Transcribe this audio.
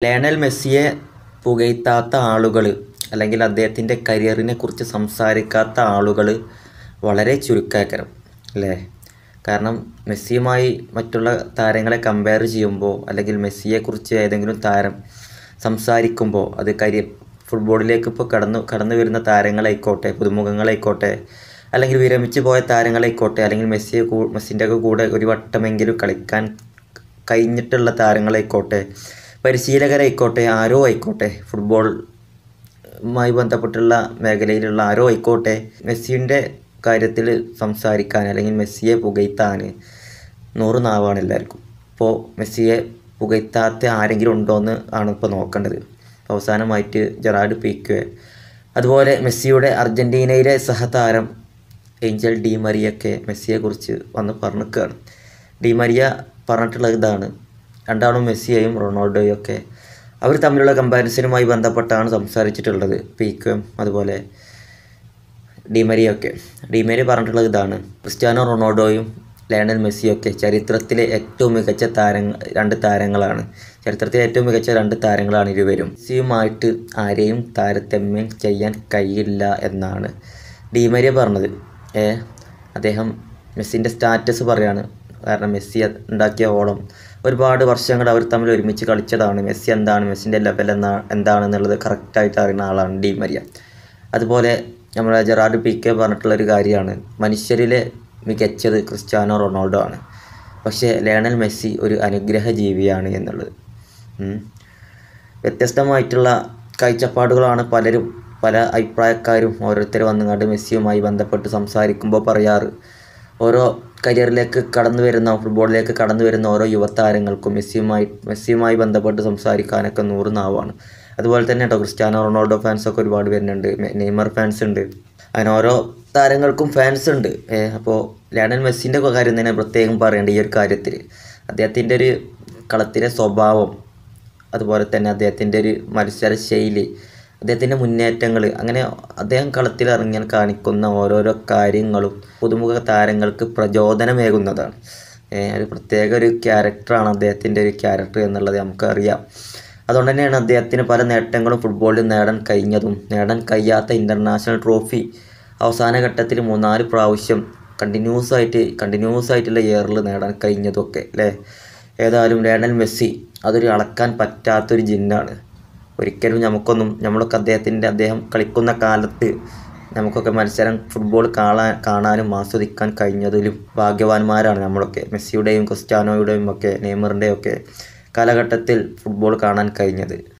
Lionel മെസ്സിയെ പുകഴ്ത്താത്ത ആളുകൾ, അല്ലെങ്കിൽ അദ്ദേഹത്തിൻ്റെ കരിയറിനെ കുറിച്ച് സംസാരിക്കാത്ത ആളുകൾ വളരെ ചുരുക്കാക്കരം അല്ലേ? കാരണം മെസ്സിയുമായി മറ്റുള്ള താരങ്ങളെ കമ്പയർ ചെയ്യുമ്പോൾ, അല്ലെങ്കിൽ മെസ്സിയെക്കുറിച്ച് ഏതെങ്കിലും താരം സംസാരിക്കുമ്പോൾ, അത് ഫുട്ബോളിലേക്ക് ഇപ്പോൾ കടന്നു വരുന്ന താരങ്ങളായിക്കോട്ടെ, പുതുമുഖങ്ങളായിക്കോട്ടെ, അല്ലെങ്കിൽ വിരമിച്ചു പോയ താരങ്ങളായിക്കോട്ടെ, അല്ലെങ്കിൽ മെസ്സിൻ്റെ ഒക്കെ കൂടെ ഒരു വട്ടമെങ്കിലും കളിക്കാൻ കഴിഞ്ഞിട്ടുള്ള താരങ്ങളായിക്കോട്ടെ, പരിശീലകരായിക്കോട്ടെ, ആരോ ആയിക്കോട്ടെ, ഫുട്ബോളുമായി ബന്ധപ്പെട്ടുള്ള മേഖലയിലുള്ള ആരോ ആയിക്കോട്ടെ, മെസ്സിൻ്റെ കാര്യത്തിൽ സംസാരിക്കാൻ അല്ലെങ്കിൽ മെസ്സിയെ പുകഴ്ത്താൻ 100 നാവാണ് എല്ലാവർക്കും. ഇപ്പോൾ മെസ്സിയെ പുകഴ്ത്താത്ത ആരെങ്കിലും ഉണ്ടോ എന്ന് ആണ് ഇപ്പോൾ നോക്കേണ്ടത്. അവസാനമായിട്ട് ജെറാർഡ് പീക്വെ, അതുപോലെ മെസ്സിയുടെ അർജൻറ്റീനയിലെ സഹതാരം ഏഞ്ചൽ ഡി മരിയൊക്കെ മെസ്സിയെക്കുറിച്ച് വന്ന് പറഞ്ഞിരിക്കുകയാണ്. ഡി മരിയ പറഞ്ഞിട്ടുള്ള ഇതാണ്: രണ്ടാളും മെസ്സിയെയും റൊണാൾഡോയും ഒക്കെ അവർ തമ്മിലുള്ള കമ്പാരിസനുമായി ബന്ധപ്പെട്ടാണ് സംസാരിച്ചിട്ടുള്ളത്. പീക്വയും അതുപോലെ ഡിമരിയൊക്കെ. ഡിമരി പറഞ്ഞിട്ടുള്ളത് ഇതാണ്: ക്രിസ്ത്യാനോ റൊണാൾഡോയും ലയണൽ മെസ്സിയൊക്കെ ചരിത്രത്തിലെ ഏറ്റവും മികച്ച രണ്ട് താരങ്ങളാണ്. ചരിത്രത്തിലെ ഏറ്റവും മികച്ച 2 താരങ്ങളാണ് ഇരുവരും. മെസ്സിയുമായിട്ട് ആരെയും താരതമ്യം ചെയ്യാൻ കഴിയില്ല എന്നാണ് ഡിമരിയ പറഞ്ഞത്. അദ്ദേഹം മെസ്സിൻ്റെ സ്റ്റാറ്റസ് പറയാണ്. കാരണം മെസ്സി ഉണ്ടാക്കിയ ഓളം, ഒരുപാട് വർഷങ്ങൾ അവർ തമ്മിൽ ഒരുമിച്ച് കളിച്ചതാണ്. മെസ്സി എന്താണ്, മെസ്സിൻ്റെ ലെവൽ എന്താണെന്നുള്ളത് കറക്റ്റായിട്ട് അറിയുന്ന ആളാണ് ഡി മരിയ. അതുപോലെ നമ്മുടെ ജെറാർഡ് പീക്കെ പറഞ്ഞിട്ടുള്ളൊരു കാര്യമാണ്: മനുഷ്യരിലെ മികച്ചത് ക്രിസ്ത്യാനോ റൊണാൾഡോ ആണ്, പക്ഷേ ലയണൽ മെസ്സി ഒരു അനുഗ്രഹ ജീവിയാണ് എന്നുള്ളത്. വ്യത്യസ്തമായിട്ടുള്ള കാഴ്ചപ്പാടുകളാണ് പല അഭിപ്രായക്കാരും ഓരോരുത്തർ വന്നുകൊണ്ട് മെസ്സിയുമായി ബന്ധപ്പെട്ട് സംസാരിക്കുമ്പോൾ പറയാറ്. ഓരോ കരിയറിലേക്ക് ഫുട്ബോളിലേക്ക് കടന്നു വരുന്ന ഓരോ യുവതാരങ്ങൾക്കും മെസ്സിയുമായി ബന്ധപ്പെട്ട് സംസാരിക്കാനൊക്കെ 100 നാവാണ്. അതുപോലെ തന്നെ കേട്ടോ, ക്രിസ്ത്യാനോ റൊണാൾഡോ ഫാൻസൊക്കെ ഒരുപാട് പേരുണ്ട്, നെയ്മർ ഫാൻസ് ഉണ്ട്, അങ്ങനെ ഓരോ താരങ്ങൾക്കും ഫാൻസ് ഉണ്ട്. അപ്പോൾ ലയണൽ മെസ്സിൻ്റെ കാര്യം തന്നെ പ്രത്യേകം പറയേണ്ട ഈ ഒരു കാര്യത്തിൽ, അദ്ദേഹത്തിൻ്റെ ഒരു കളത്തിലെ സ്വഭാവം, അതുപോലെ തന്നെ അദ്ദേഹത്തിൻ്റെ ഒരു മത്സര ശൈലി, അദ്ദേഹത്തിൻ്റെ മുന്നേറ്റങ്ങൾ, അങ്ങനെ അദ്ദേഹം കളത്തിലിറങ്ങിയാൽ കാണിക്കുന്ന ഓരോരോ കാര്യങ്ങളും പുതുമുഖ താരങ്ങൾക്ക് പ്രചോദനമേകുന്നതാണ്. ഒരു പ്രത്യേക ഒരു ക്യാരക്ടറാണ് അദ്ദേഹത്തിൻ്റെ ഒരു ക്യാരക്ടർ എന്നുള്ളത് നമുക്കറിയാം. അതുകൊണ്ട് തന്നെയാണ് അദ്ദേഹത്തിന് പല നേട്ടങ്ങളും ഫുട്ബോളിൽ നേടാൻ കഴിഞ്ഞതും, നേടാൻ കഴിയാത്ത ഇൻ്റർനാഷണൽ ട്രോഫി അവസാന ഘട്ടത്തിൽ 3-4 പ്രാവശ്യം കണ്ടിന്യൂസ് ആയിട്ടുള്ള ഇയറിൽ നേടാൻ കഴിഞ്ഞതൊക്കെ അല്ലേ? ഏതായാലും ലയണൽ മെസ്സി അതൊരു അളക്കാൻ പറ്റാത്തൊരു ജിന്നാണ്. ഒരിക്കലും നമ്മളൊക്കെ അദ്ദേഹം കളിക്കുന്ന കാലത്ത് നമുക്കൊക്കെ ഫുട്ബോൾ കാണാനും ആസ്വദിക്കാൻ കഴിഞ്ഞതിലും ഭാഗ്യവാന്മാരാണ് നമ്മളൊക്കെ. മെസ്സിയുടെയും ക്രിസ്ത്യാനോയുടെയും ഒക്കെ നെയ്മറിൻ്റെയും ഒക്കെ കാലഘട്ടത്തിൽ ഫുട്ബോൾ കാണാൻ കഴിഞ്ഞത്.